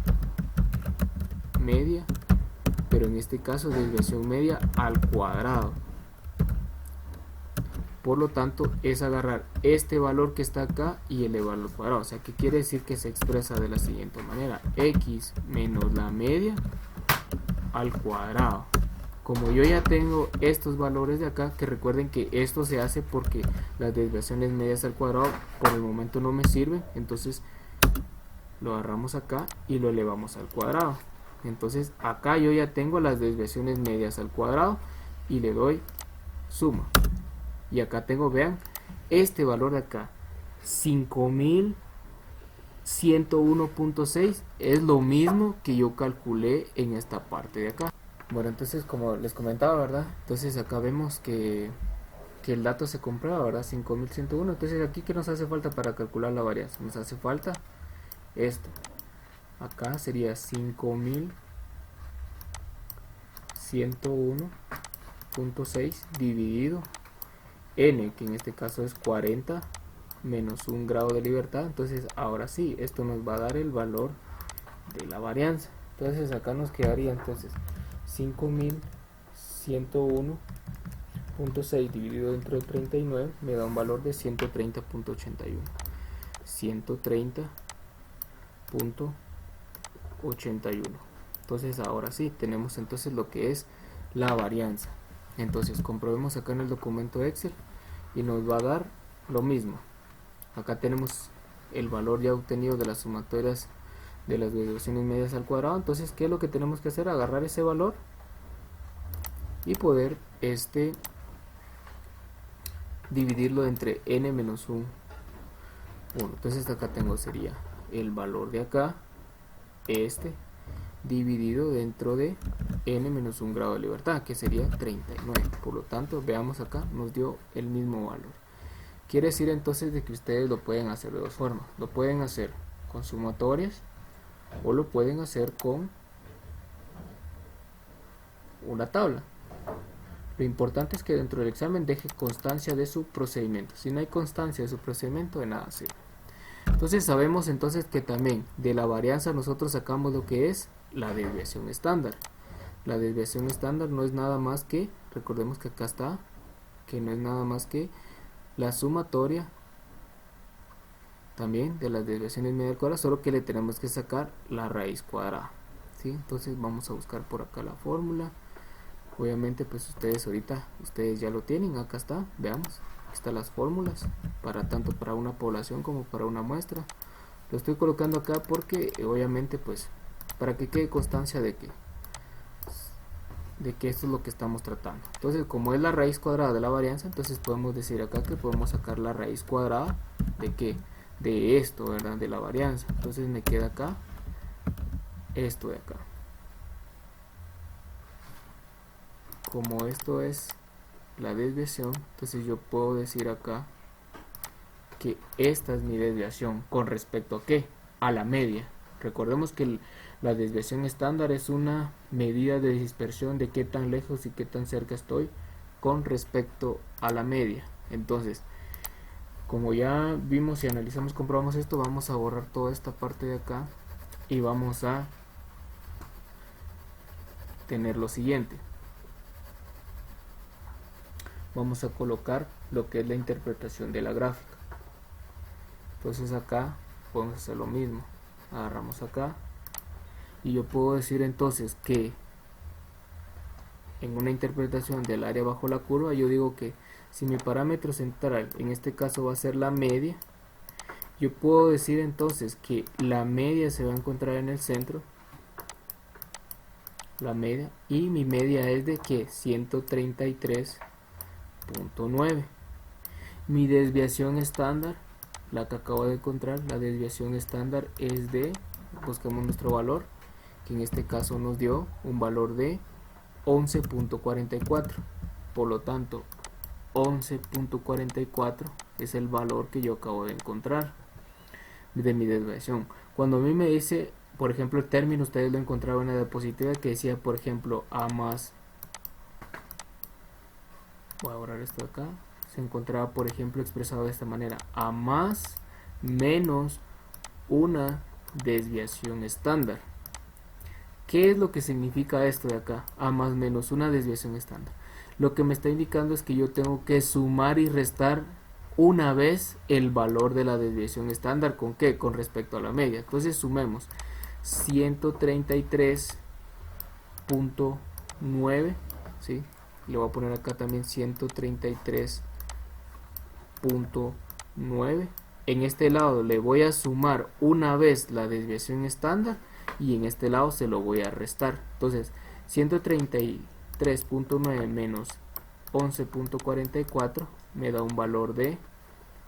media, pero en este caso desviación media al cuadrado. Por lo tanto, es agarrar este valor que está acá y elevarlo al cuadrado. O sea, que quiere decir que se expresa de la siguiente manera: x menos la media al cuadrado. Como yo ya tengo estos valores de acá, que recuerden que esto se hace porque las desviaciones medias al cuadrado por el momento no me sirven, entonces lo agarramos acá y lo elevamos al cuadrado. Entonces acá yo ya tengo las desviaciones medias al cuadrado y le doy suma. Y acá tengo, vean, este valor de acá, 5101.6, es lo mismo que yo calculé en esta parte de acá. Bueno, entonces como les comentaba, ¿verdad? Entonces acá vemos que el dato se comprueba, ¿verdad? 5101. Entonces aquí, ¿qué nos hace falta para calcular la varianza? Nos hace falta esto. Acá sería 5101.6 dividido n, que en este caso es 40 menos 1 grado de libertad. Entonces ahora sí, esto nos va a dar el valor de la varianza. Entonces acá nos quedaría entonces 5101.6 dividido entre 39 me da un valor de 130.81. 130.81. Entonces ahora sí tenemos entonces lo que es la varianza. Entonces comprobemos acá en el documento Excel y nos va a dar lo mismo. Acá tenemos el valor ya obtenido de las sumatorias de las desviaciones medias al cuadrado. Entonces, ¿qué es lo que tenemos que hacer? Agarrar ese valor y poder dividirlo entre n menos 1. Entonces acá tengo, sería el valor de acá, dividido dentro de n menos 1 grado de libertad, que sería 39. Por lo tanto, veamos acá, nos dio el mismo valor. Quiere decir entonces de que ustedes lo pueden hacer de dos formas. Lo pueden hacer con sumatorias o lo pueden hacer con una tabla. Lo importante es que dentro del examen deje constancia de su procedimiento. Si no hay constancia de su procedimiento, de nada sirve. Entonces sabemos entonces que también de la varianza nosotros sacamos lo que es la desviación estándar. La desviación estándar no es nada más que, recordemos que acá está, que no es nada más que la sumatoria también de las desviaciones medias al cuadrado, solo que le tenemos que sacar la raíz cuadrada, ¿sí? Entonces vamos a buscar por acá la fórmula. Obviamente pues ustedes ya lo tienen, acá está, veamos, aquí están las fórmulas para tanto para una población como para una muestra. Lo estoy colocando acá porque obviamente pues para que quede constancia de que esto es lo que estamos tratando. Entonces, como es la raíz cuadrada de la varianza, entonces podemos decir acá que podemos sacar la raíz cuadrada de ¿qué? De esto, ¿verdad? De la varianza. Entonces me queda acá esto de acá. Como esto es la desviación, entonces yo puedo decir acá que esta es mi desviación con respecto a ¿qué? A la media. Recordemos que la desviación estándar es una medida de dispersión de qué tan lejos y qué tan cerca estoy con respecto a la media. Entonces, como ya vimos y analizamos, comprobamos esto, vamos a borrar toda esta parte de acá y vamos a tener lo siguiente. Vamos a colocar lo que es la interpretación de la gráfica. Entonces acá podemos hacer lo mismo. Agarramos acá y yo puedo decir entonces que en una interpretación del área bajo la curva, yo digo que si mi parámetro central en este caso va a ser la media, yo puedo decir entonces que la media se va a encontrar en el centro, la media, y mi media es de que 133.9. Mi desviación estándar, la que acabo de encontrar, la desviación estándar es de, buscamos nuestro valor, que en este caso nos dio un valor de 11.44. Por lo tanto, 11.44 es el valor que yo acabo de encontrar. de mi desviación. Cuando a mí me dice, por ejemplo, el término, ustedes lo encontraron en la diapositiva que decía, por ejemplo, A más, voy a borrar esto de acá, se encontraba, por ejemplo, expresado de esta manera: A más menos una desviación estándar. ¿Qué es lo que significa esto de acá? A más menos una desviación estándar. Lo que me está indicando es que yo tengo que sumar y restar una vez el valor de la desviación estándar. ¿Con qué? Con respecto a la media. Entonces sumemos 133.9, ¿sí? Le voy a poner acá también 133.9. En este lado le voy a sumar una vez la desviación estándar y en este lado se lo voy a restar. Entonces 133.9 menos 11.44 me da un valor de,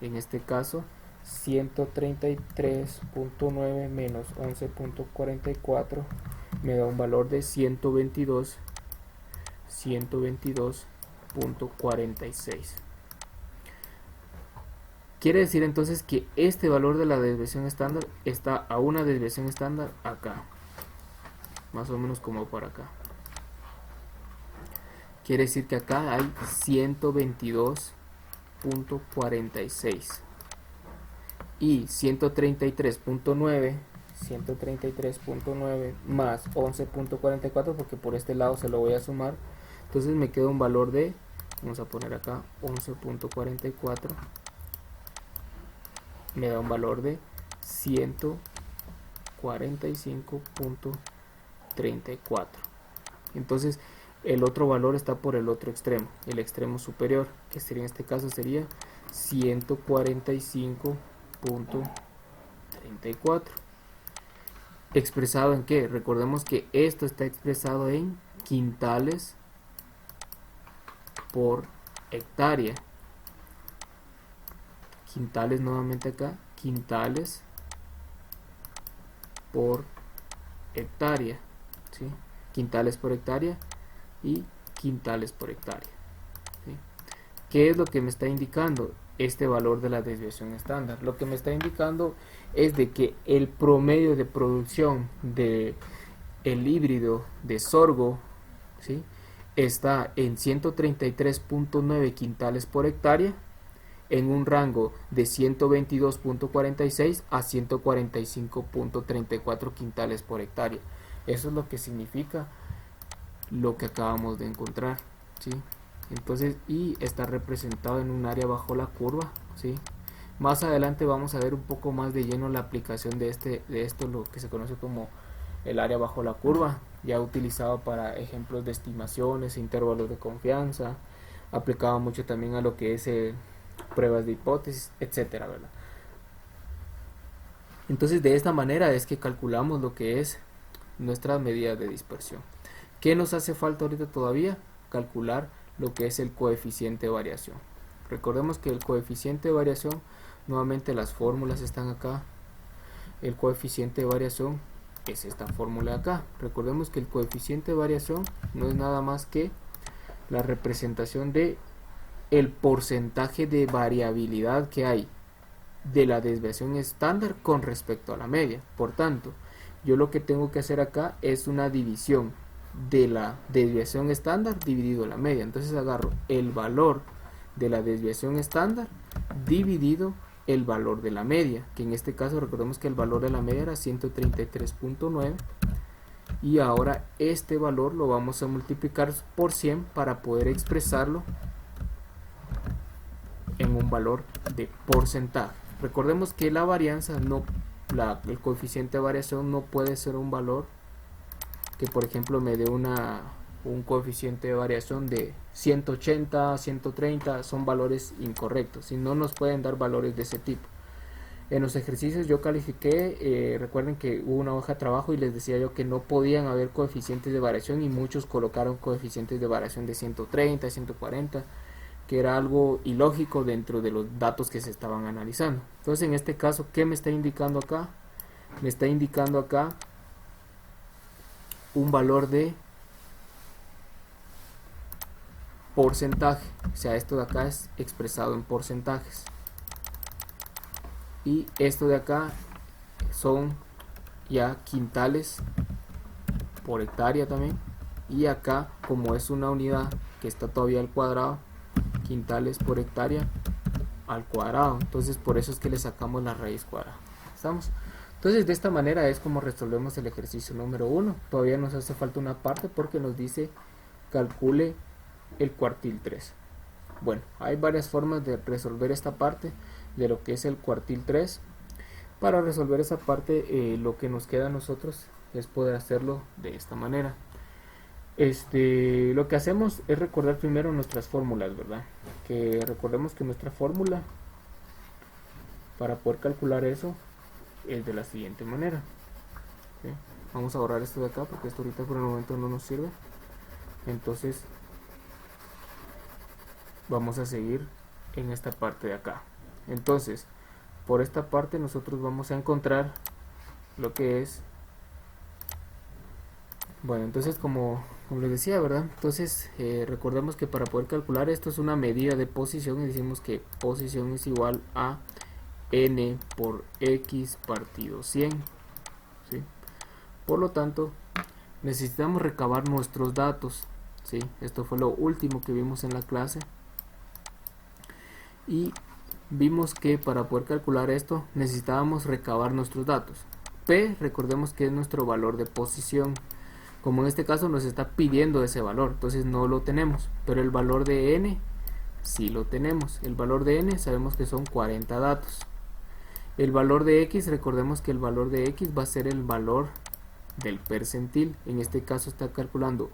en este caso, 133.9 menos 11.44 me da un valor de 122.46. Quiere decir entonces que este valor de la desviación estándar está a una desviación estándar acá, más o menos como por acá. Quiere decir que acá hay 122.46 y 133.9 más 11.44, porque por este lado se lo voy a sumar, entonces me queda un valor de, vamos a poner acá 11.44, me da un valor de 145.34. entonces el otro valor está por el otro extremo, el extremo superior, que sería, en este caso sería 145.34. ¿Expresado en qué? Recordemos que esto está expresado en quintales por hectárea. Quintales nuevamente acá, quintales por hectárea, ¿sí? Quintales por hectárea y quintales por hectárea, ¿sí? ¿Qué es lo que me está indicando este valor de la desviación estándar? Lo que me está indicando es de que el promedio de producción de el híbrido de sorgo, ¿sí?, está en 133.9 quintales por hectárea, en un rango de 122.46 a 145.34 quintales por hectárea. Eso es lo que significa lo que acabamos de encontrar, ¿sí? Entonces, y está representado en un área bajo la curva, ¿sí? Más adelante vamos a ver un poco más de lleno la aplicación de esto, lo que se conoce como el área bajo la curva, ya utilizado para ejemplos de estimaciones, intervalos de confianza, aplicado mucho también a lo que es pruebas de hipótesis, etcétera, ¿verdad? Entonces, de esta manera es que calculamos lo que es nuestras medidas de dispersión. ¿Qué nos hace falta ahorita todavía? Calcular lo que es el coeficiente de variación. Recordemos que el coeficiente de variación, nuevamente las fórmulas están acá. El coeficiente de variación es esta fórmula de acá. Recordemos que el coeficiente de variación no es nada más que la representación de el porcentaje de variabilidad que hay de la desviación estándar con respecto a la media. Por tanto, yo lo que tengo que hacer acá es una división de la desviación estándar dividido la media. Entonces agarro el valor de la desviación estándar dividido el valor de la media, que en este caso recordemos que el valor de la media era 133.9, y ahora este valor lo vamos a multiplicar por 100 para poder expresarlo en un valor de porcentaje. Recordemos que la varianza el coeficiente de variación no puede ser un valor que, por ejemplo, me dé un coeficiente de variación de 180, 130, son valores incorrectos, si no nos pueden dar valores de ese tipo. En los ejercicios yo califiqué, recuerden que hubo una hoja de trabajo y les decía yo que no podían haber coeficientes de variación, y muchos colocaron coeficientes de variación de 130, 140, que era algo ilógico dentro de los datos que se estaban analizando. Entonces, en este caso, ¿qué me está indicando acá? Me está indicando acá un valor de porcentaje, o sea, esto de acá es expresado en porcentajes, y esto de acá son ya quintales por hectárea también, y acá como es una unidad que está todavía al cuadrado, quintales por hectárea al cuadrado, entonces por eso es que le sacamos la raíz cuadrada. ¿Estamos? Entonces de esta manera es como resolvemos el ejercicio número 1. Todavía nos hace falta una parte porque nos dice calcule el cuartil 3. Bueno, hay varias formas de resolver esta parte de lo que es el cuartil 3. Para resolver esa parte lo que nos queda a nosotros es poder hacerlo de esta manera. Lo que hacemos es recordar primero nuestras fórmulas, ¿verdad? Que recordemos que nuestra fórmula para poder calcular eso es de la siguiente manera. ¿Sí? Vamos a borrar esto de acá porque esto ahorita por el momento no nos sirve. Entonces vamos a seguir en esta parte de acá. Entonces por esta parte nosotros vamos a encontrar lo que es, bueno, entonces como les decía, ¿verdad? Entonces recordemos que para poder calcular esto es una medida de posición y decimos que posición es igual a n por x partido 100, ¿sí? Por lo tanto necesitamos recabar nuestros datos, ¿sí? Esto fue lo último que vimos en la clase y vimos que para poder calcular esto necesitábamos recabar nuestros datos. P, recordemos que es nuestro valor de posición. Como en este caso nos está pidiendo ese valor, entonces no lo tenemos, pero el valor de n sí lo tenemos. El valor de n sabemos que son 40 datos. El valor de x, recordemos que el valor de x va a ser el valor del percentil. En este caso está calculando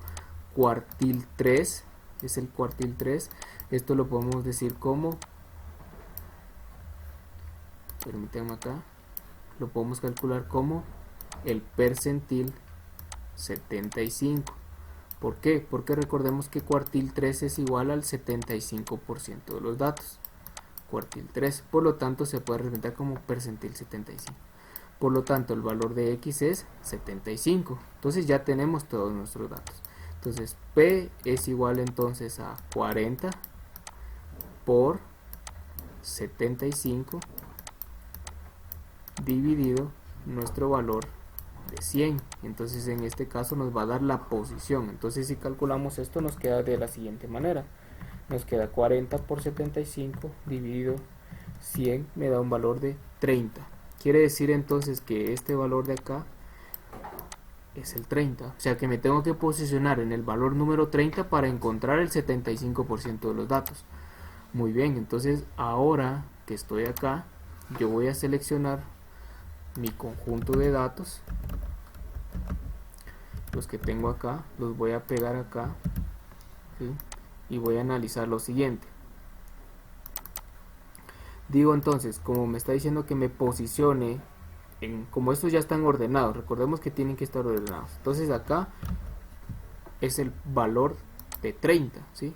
cuartil 3, es el cuartil 3. Esto lo podemos decir como, permítanme acá, lo podemos calcular como el percentil 75. ¿Por qué? Porque recordemos que cuartil 3 es igual al 75% de los datos. Cuartil 3, por lo tanto se puede representar como percentil 75. Por lo tanto el valor de x es 75. Entonces ya tenemos todos nuestros datos. Entonces P es igual entonces a 40 por 75 dividido nuestro valor de 100. Entonces en este caso nos va a dar la posición. Entonces si calculamos esto nos queda de la siguiente manera. Nos queda 40 por 75 dividido 100 me da un valor de 30. Quiere decir entonces que este valor de acá es el 30. O sea que me tengo que posicionar en el valor número 30 para encontrar el 75% de los datos. Muy bien, entonces ahora que estoy acá, yo voy a seleccionar mi conjunto de datos. Los que tengo acá, los voy a pegar acá, ¿sí? Y voy a analizar lo siguiente. Digo entonces, como me está diciendo que me posicione como estos ya están ordenados, recordemos que tienen que estar ordenados. Entonces acá es el valor de 30, ¿sí?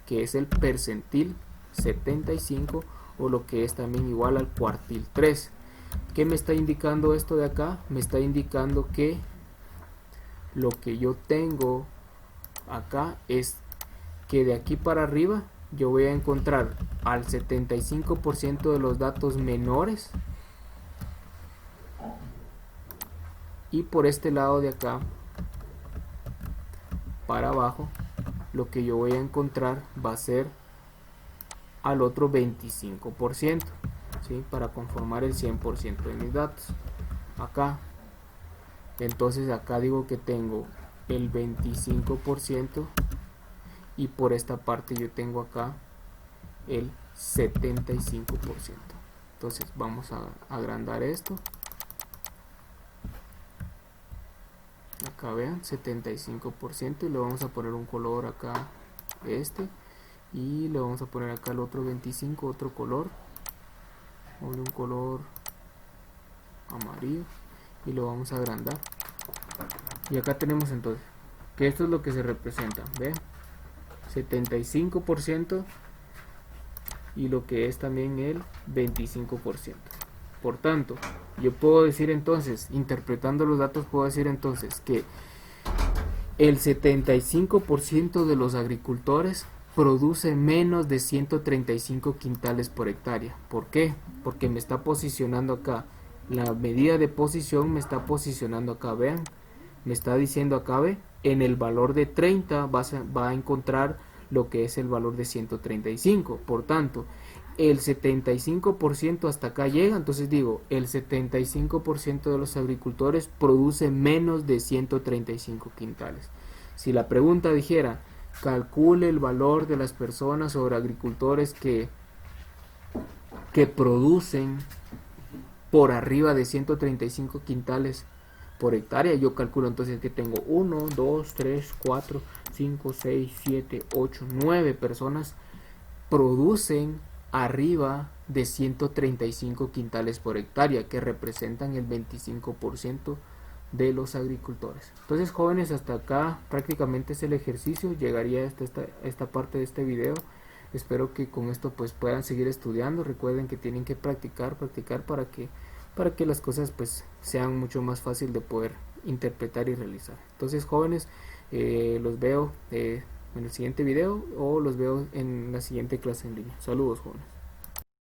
Que es el percentil 75 o lo que es también igual al cuartil 3. ¿Qué me está indicando esto de acá? Me está indicando que lo que yo tengo acá es que de aquí para arriba yo voy a encontrar al 75% de los datos menores y por este lado de acá para abajo lo que yo voy a encontrar va a ser al otro 25%, ¿sí? Para conformar el 100% de mis datos acá. Entonces acá digo que tengo el 25% y por esta parte yo tengo acá el 75%. Entonces vamos a agrandar esto. Acá vean, 75% y le vamos a poner un color acá, y le vamos a poner acá el otro 25, otro color, un color amarillo, y lo vamos a agrandar. Y acá tenemos entonces que esto es lo que se representa, ¿ven? 75% y lo que es también el 25%. Por tanto, yo puedo decir entonces, interpretando los datos, puedo decir entonces que el 75% de los agricultores produce menos de 135 quintales por hectárea. ¿Por qué? Porque me está posicionando acá la medida de posición me está posicionando acá, vean, me está diciendo acá, ve, en el valor de 30 va a encontrar lo que es el valor de 135. Por tanto, el 75% hasta acá llega. Entonces digo, el 75% de los agricultores produce menos de 135 quintales. Si la pregunta dijera, calcule el valor de las personas o agricultores que producen por arriba de 135 quintales por hectárea, yo calculo entonces que tengo 1, 2, 3, 4, 5, 6, 7, 8, 9 personas producen arriba de 135 quintales por hectárea, que representan el 25% de los agricultores. Entonces, jóvenes, hasta acá prácticamente es el ejercicio. Llegaría hasta esta parte de este video. Espero que con esto pues puedan seguir estudiando. Recuerden que tienen que practicar para que las cosas pues sean mucho más fácil de poder interpretar y realizar. Entonces, jóvenes, los veo en el siguiente video o los veo en la siguiente clase en línea. Saludos, jóvenes.